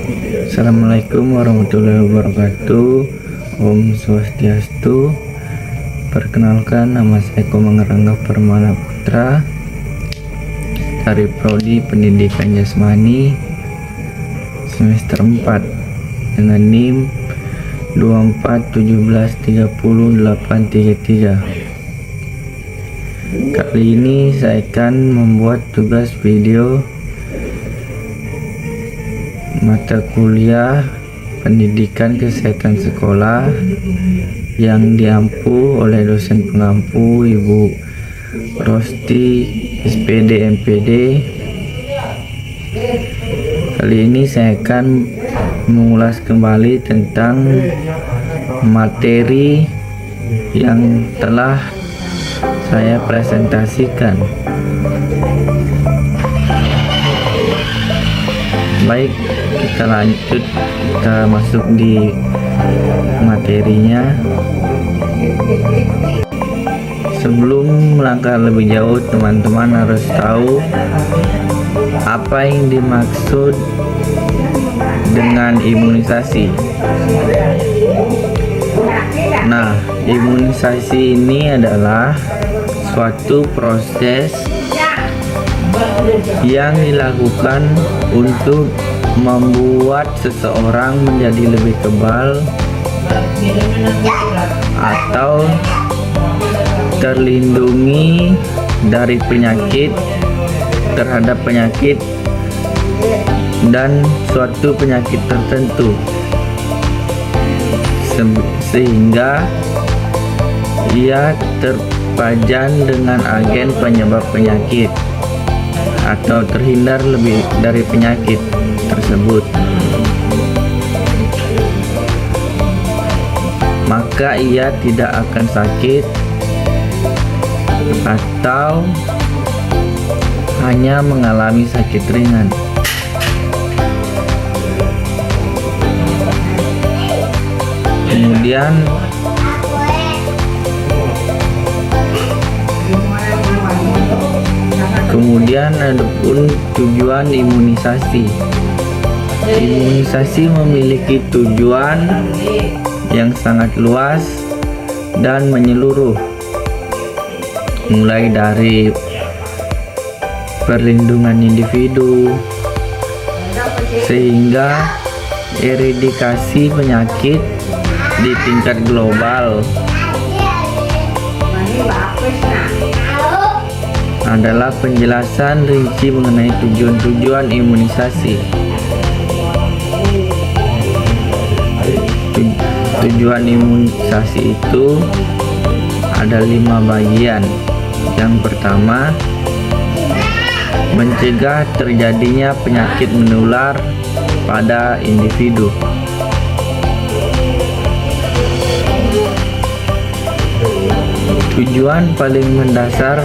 Assalamualaikum warahmatullahi wabarakatuh. Om Swastiastu. Perkenalkan, nama saya Komang Rangga Permana Putra dari Prodi Pendidikan Jasmani semester 4 dengan NIM 2417308333. Kali ini saya akan membuat tugas video mata kuliah pendidikan kesehatan sekolah yang diampu oleh dosen pengampu Ibu Rosti SPD MPD. Kali ini saya akan mengulas kembali tentang materi yang telah saya presentasikan. Baik, kita lanjut, kita masuk di materinya. Sebelum melangkah lebih jauh, teman-teman harus tahu apa yang dimaksud dengan imunisasi. Nah, imunisasi ini adalah suatu proses yang dilakukan untuk membuat seseorang menjadi lebih kebal atau terlindungi dari penyakit, terhadap penyakit dan suatu penyakit tertentu, sehingga ia terpajan dengan agen penyebab penyakit atau terhindar lebih dari penyakit tersebut. Maka ia tidak akan sakit atau hanya mengalami sakit ringan. Kemudian adapun tujuan imunisasi. Imunisasi memiliki tujuan yang sangat luas dan menyeluruh, mulai dari perlindungan individu sehingga eradikasi penyakit di tingkat global adalah penjelasan rinci mengenai tujuan-tujuan imunisasi. Tujuan imunisasi itu ada 5 bagian. Yang pertama, mencegah terjadinya penyakit menular pada individu. Tujuan paling mendasar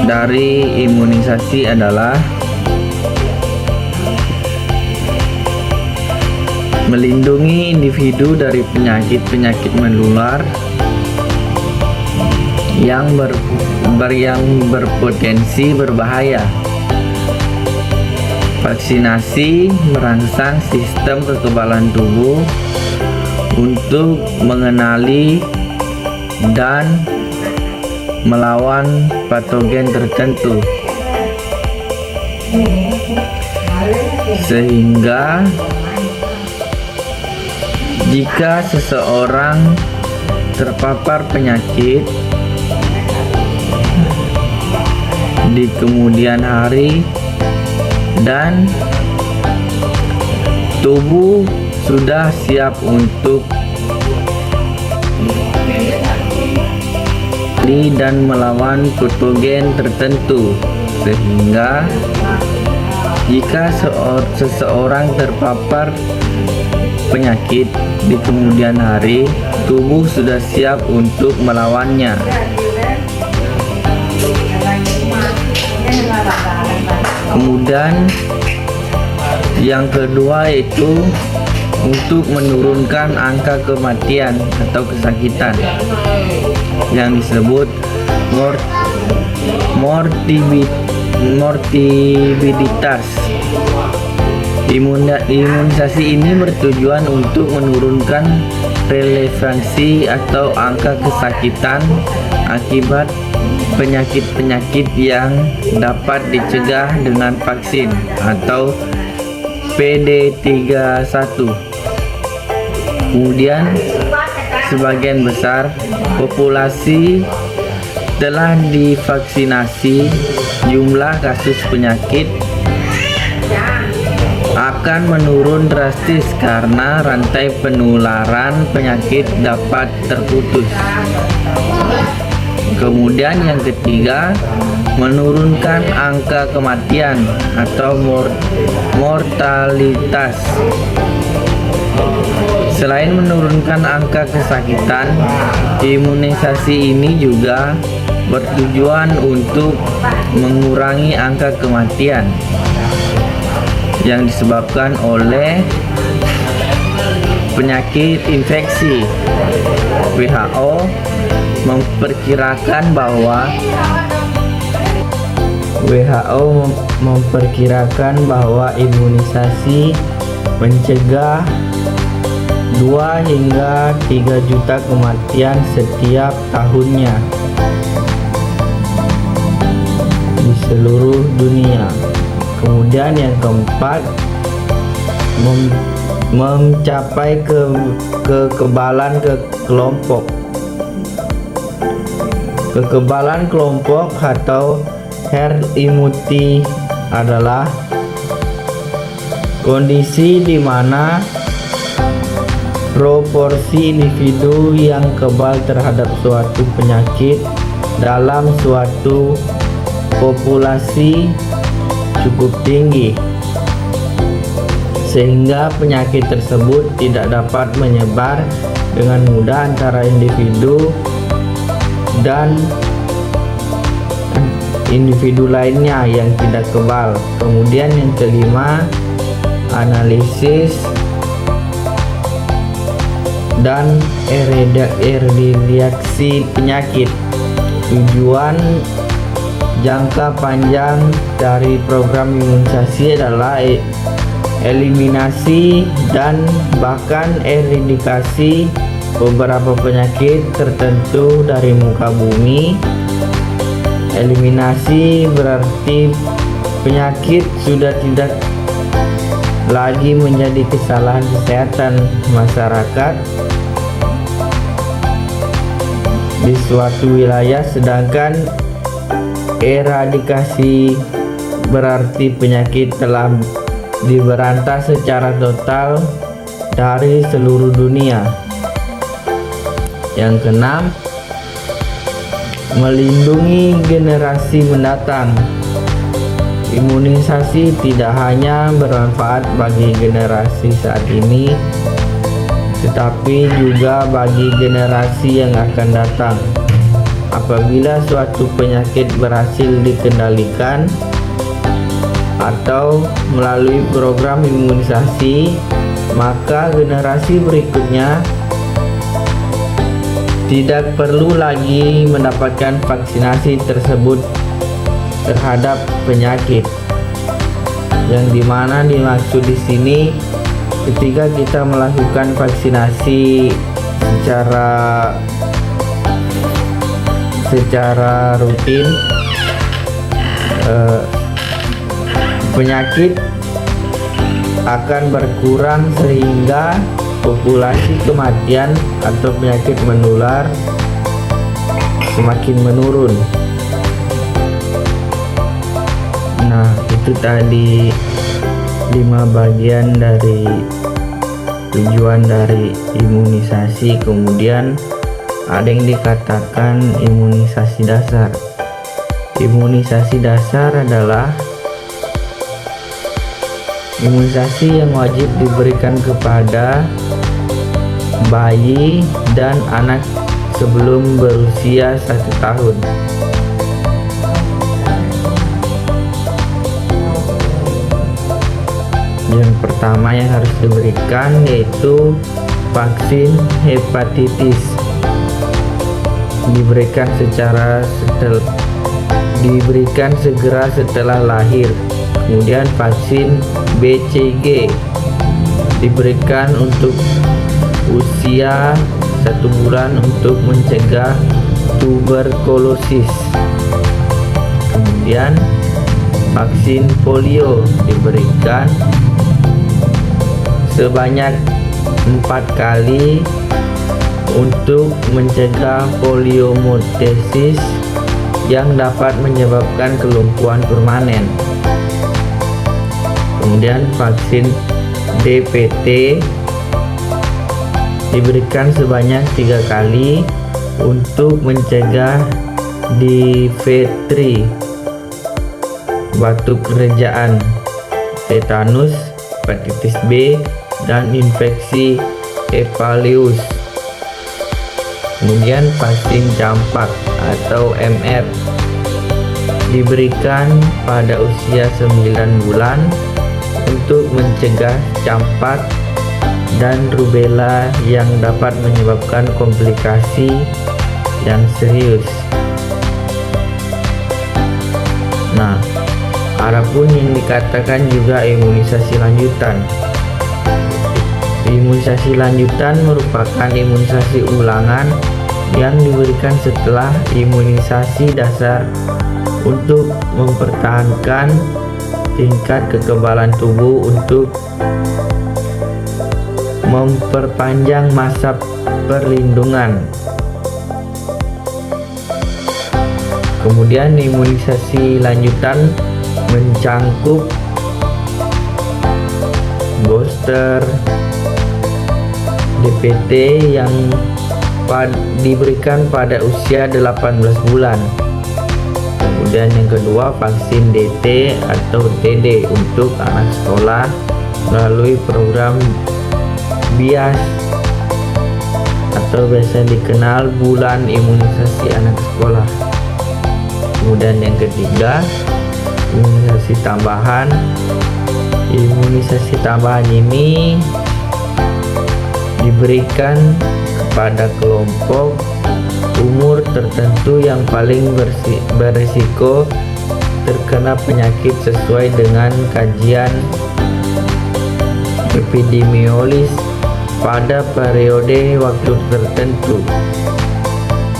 dari imunisasi adalah melindungi individu dari penyakit-penyakit menular yang berpotensi berbahaya. Vaksinasi merangsang sistem kekebalan tubuh untuk mengenali dan melawan patogen tertentu, sehingga jika seseorang terpapar penyakit di kemudian hari dan tubuh sudah siap untuk dan melawan patogen tertentu, sehingga jika seseorang terpapar penyakit di kemudian hari, tubuh sudah siap untuk melawannya. Kemudian yang kedua yaitu untuk menurunkan angka kematian atau kesakitan yang disebut morbiditas. Imunisasi ini bertujuan untuk menurunkan relevansi atau angka kesakitan akibat penyakit-penyakit yang dapat dicegah dengan vaksin atau PD31. Kemudian sebagian besar populasi telah divaksinasi. Jumlah kasus penyakit akan menurun drastis karena rantai penularan penyakit dapat terputus. Kemudian yang ketiga, menurunkan angka kematian atau mortalitas. Selain menurunkan angka kesakitan, imunisasi ini juga bertujuan untuk mengurangi angka kematian yang disebabkan oleh penyakit infeksi. WHO memperkirakan bahwa imunisasi mencegah 2 hingga 3 juta kematian setiap tahunnya di seluruh dunia. Kemudian yang keempat, mencapai kekebalan kelompok. Kekebalan kelompok atau herd immunity adalah kondisi di mana proporsi individu yang kebal terhadap suatu penyakit dalam suatu populasi cukup tinggi sehingga penyakit tersebut tidak dapat menyebar dengan mudah antara individu dan individu lainnya yang tidak kebal. Kemudian yang kelima, analisis dan eradikasi penyakit. Tujuan jangka panjang dari program imunisasi adalah eliminasi dan bahkan eradikasi beberapa penyakit tertentu dari muka bumi. Eliminasi berarti penyakit sudah tidak lagi menjadi kesalahan kesehatan masyarakat di suatu wilayah, sedangkan eradikasi berarti penyakit telah diberantas secara total dari seluruh dunia. Yang keenam, melindungi generasi mendatang. Imunisasi tidak hanya bermanfaat bagi generasi saat ini, tetapi juga bagi generasi yang akan datang. Apabila suatu penyakit berhasil dikendalikan atau melalui program imunisasi, maka generasi berikutnya tidak perlu lagi mendapatkan vaksinasi tersebut terhadap penyakit. Yang dimana dimaksud di sini, ketika kita melakukan vaksinasi secara rutin, penyakit akan berkurang sehingga populasi kematian atau penyakit menular semakin menurun. Nah, itu tadi 5 bagian dari tujuan dari imunisasi. Kemudian ada yang dikatakan imunisasi dasar. Imunisasi dasar adalah imunisasi yang wajib diberikan kepada bayi dan anak sebelum berusia 1 tahun. Yang pertama yang harus diberikan yaitu vaksin hepatitis. Diberikan secara diberikan segera setelah lahir. Kemudian vaksin BCG diberikan untuk usia 1 bulan untuk mencegah tuberkulosis. Kemudian vaksin polio diberikan sebanyak 4 kali untuk mencegah poliomielitis yang dapat menyebabkan kelumpuhan permanen. Kemudian vaksin DPT diberikan sebanyak 3 kali untuk mencegah difteri, batuk kerajaan, tetanus, hepatitis B, dan infeksi ephaleus. Kemudian vaksin campak atau MR diberikan pada usia 9 bulan untuk mencegah campak dan rubella yang dapat menyebabkan komplikasi yang serius. Nah, adapun yang dikatakan juga imunisasi lanjutan. Imunisasi lanjutan merupakan imunisasi ulangan yang diberikan setelah imunisasi dasar untuk mempertahankan tingkat kekebalan tubuh untuk memperpanjang masa perlindungan. Kemudian imunisasi lanjutan mencangkup booster DPT yang diberikan pada usia 18 bulan. Kemudian yang kedua vaksin DT atau TD untuk anak sekolah melalui program BIAS atau biasa dikenal bulan imunisasi anak sekolah. Kemudian yang ketiga imunisasi tambahan. Imunisasi tambahan ini diberikan kepada kelompok umur tertentu yang paling berisiko terkena penyakit sesuai dengan kajian epidemiologis pada periode waktu tertentu.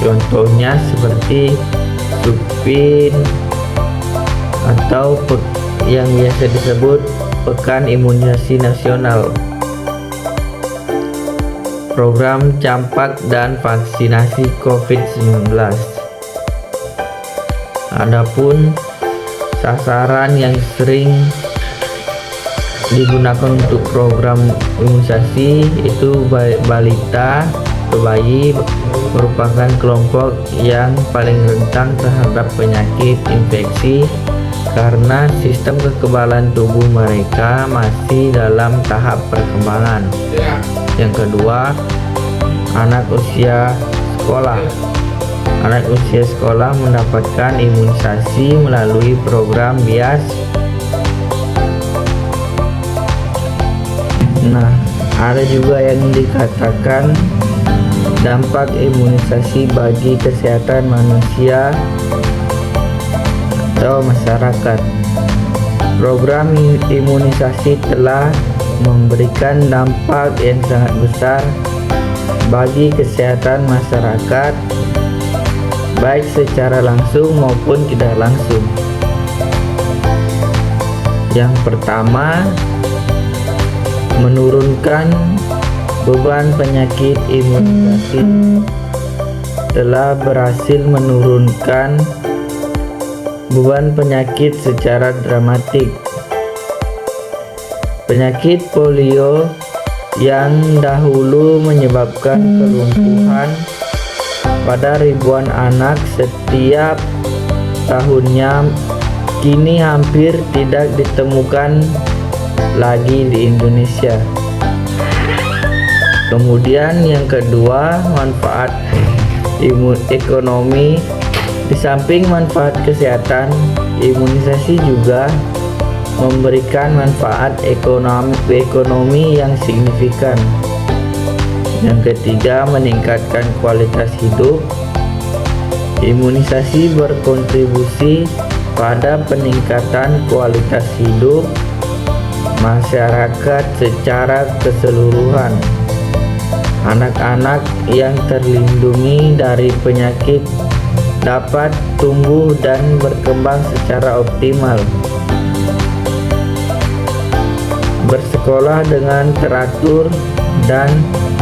Contohnya seperti supin atau yang biasa disebut Pekan Imunisasi Nasional, program campak dan vaksinasi COVID-19. Adapun sasaran yang sering digunakan untuk program imunisasi itu balita atau bayi, merupakan kelompok yang paling rentan terhadap penyakit infeksi karena sistem kekebalan tubuh mereka masih dalam tahap perkembangan. Yang kedua, anak usia sekolah. Anak usia sekolah mendapatkan imunisasi melalui program BIAS. Nah, ada juga yang dikatakan dampak imunisasi bagi kesehatan manusia atau masyarakat. Program imunisasi telah memberikan dampak yang sangat besar bagi kesehatan masyarakat, baik secara langsung maupun tidak langsung. Yang pertama, menurunkan beban penyakit. Imunisasi telah berhasil menurunkan beban penyakit secara dramatik. Penyakit polio yang dahulu menyebabkan kelumpuhan pada ribuan anak setiap tahunnya kini hampir tidak ditemukan lagi di Indonesia. Kemudian yang kedua, manfaat ekonomi. Di samping manfaat kesehatan, imunisasi juga memberikan manfaat ekonomi yang signifikan. Yang ketiga, meningkatkan kualitas hidup. Imunisasi berkontribusi pada peningkatan kualitas hidup masyarakat secara keseluruhan. Anak-anak yang terlindungi dari penyakit dapat tumbuh dan berkembang secara optimal. Bersekolah dengan teratur dan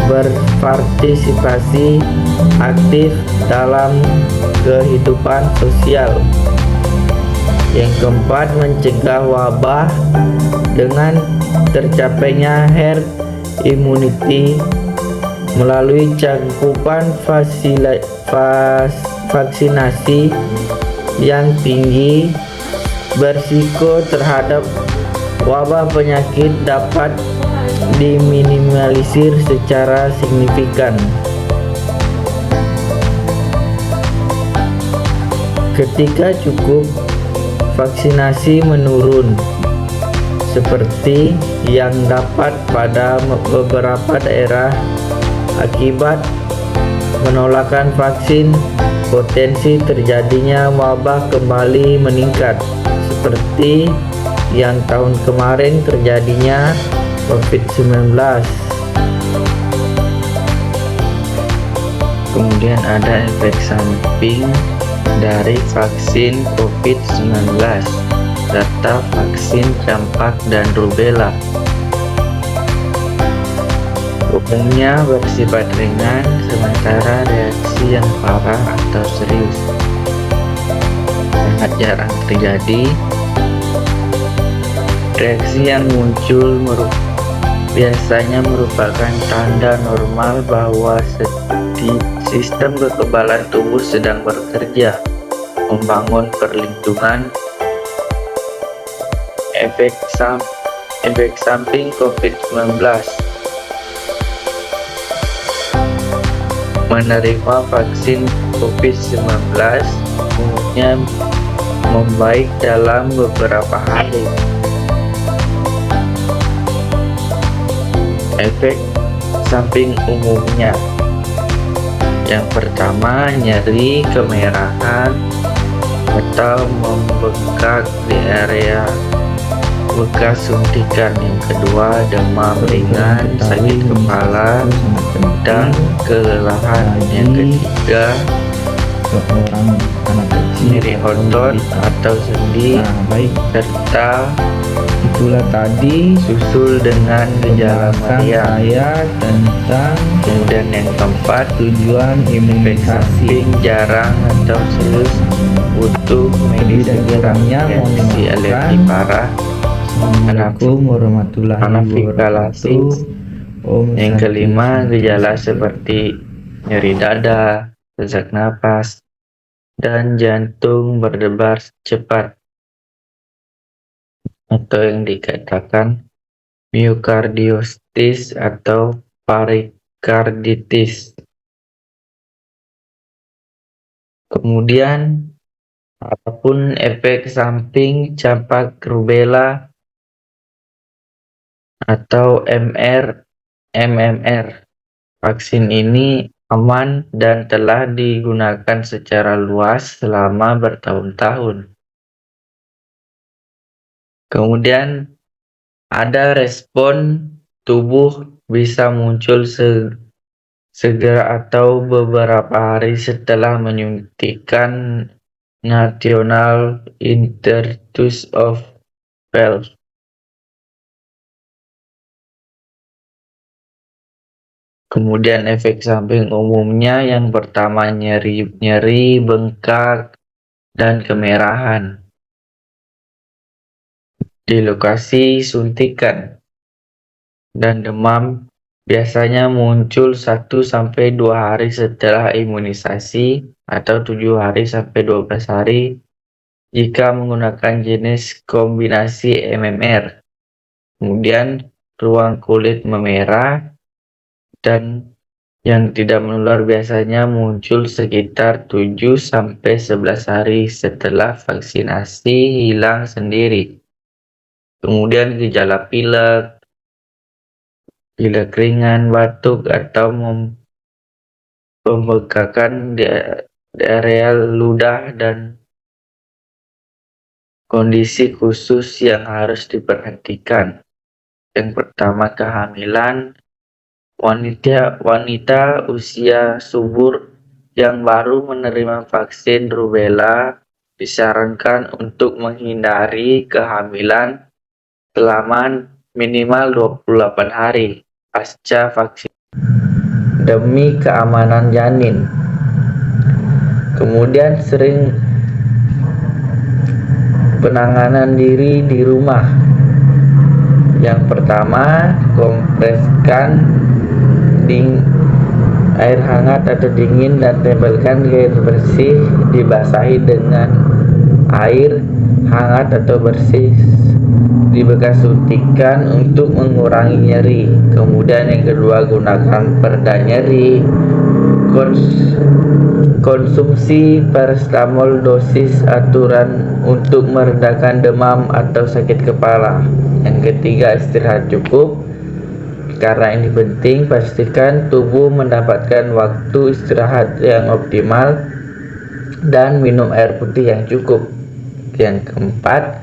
berpartisipasi aktif dalam kehidupan sosial. Yang keempat, mencegah wabah dengan tercapainya herd immunity melalui cakupan vaksinasi yang tinggi. Berisiko terhadap wabah penyakit dapat diminimalisir secara signifikan ketika cukup vaksinasi menurun, seperti yang dapat pada beberapa daerah akibat penolakan vaksin. Potensi terjadinya wabah kembali meningkat, seperti yang tahun kemarin terjadinya COVID-19. Kemudian ada efek samping dari vaksin COVID-19 serta vaksin campak dan rubella. Umumnya bersifat ringan, sementara reaksi yang parah atau serius sangat jarang terjadi. Reaksi yang muncul biasanya merupakan tanda normal bahwa sistem kekebalan tubuh sedang bekerja membangun perlindungan. Efek samping COVID-19. Menerima vaksin COVID-19 umumnya membaik dalam beberapa hari. Efek samping umumnya: yang pertama, nyeri, kemerahan atau membengkak di area bekas suntikan. Yang kedua, demam ringan, sakit kepala, dan kelelahan. Yang ketiga, nyeri otot atau sendi, serta itulah tadi susul dengan gejala saya tentang. Kemudian yang keempat, tujuan imunisasi jarang atau serius butuh medis segera. Alergi parah, Assalamualaikum warahmatullahi wabarakatuh. Yang kelima, gejala seperti nyeri dada, sesak napas, dan jantung berdebar cepat, atau yang dikatakan myokarditis atau perikarditis. Kemudian, apapun efek samping campak rubella atau MMR, vaksin ini aman dan telah digunakan secara luas selama bertahun-tahun. Kemudian ada respon tubuh bisa muncul segera atau beberapa hari setelah menyuntikkan National Institutes of Health. Kemudian efek samping umumnya yang pertama, nyeri, bengkak, dan kemerahan di lokasi suntikan, dan demam biasanya muncul 1-2 hari setelah imunisasi atau 7 hari sampai 12 hari jika menggunakan jenis kombinasi MMR. Kemudian ruang kulit memerah dan yang tidak menular biasanya muncul sekitar 7-11 hari setelah vaksinasi hilang sendiri. Kemudian gejala pilek ringan, batuk, atau pembengkakan di area ludah dan kondisi khusus yang harus diperhatikan. Yang pertama, kehamilan. Wanita usia subur yang baru menerima vaksin rubella disarankan untuk menghindari kehamilan selama minimal 28 hari pasca vaksin demi keamanan janin. Kemudian sering penanganan diri di rumah. Yang pertama, kompreskan air hangat atau dingin dan tempelkan air bersih, dibasahi dengan air hangat atau bersih di bekas suntikan untuk mengurangi nyeri. Kemudian yang kedua, gunakan pereda nyeri. Konsumsi paracetamol dosis aturan untuk meredakan demam atau sakit kepala. Yang ketiga, istirahat cukup. Karena ini penting, pastikan tubuh mendapatkan waktu istirahat yang optimal dan minum air putih yang cukup. Yang keempat,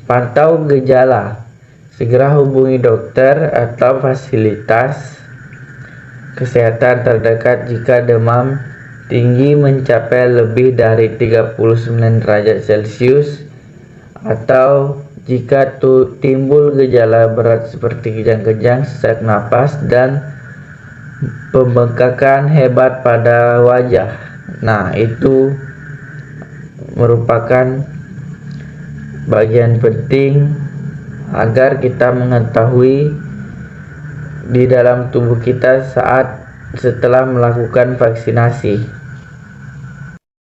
pantau gejala. Segera hubungi dokter atau fasilitas kesehatan terdekat jika demam tinggi mencapai lebih dari 39 derajat Celcius atau jika timbul gejala berat seperti kejang-kejang, sesak napas, dan pembengkakan hebat pada wajah. Nah, itu merupakan bagian penting agar kita mengetahui di dalam tubuh kita setelah melakukan vaksinasi.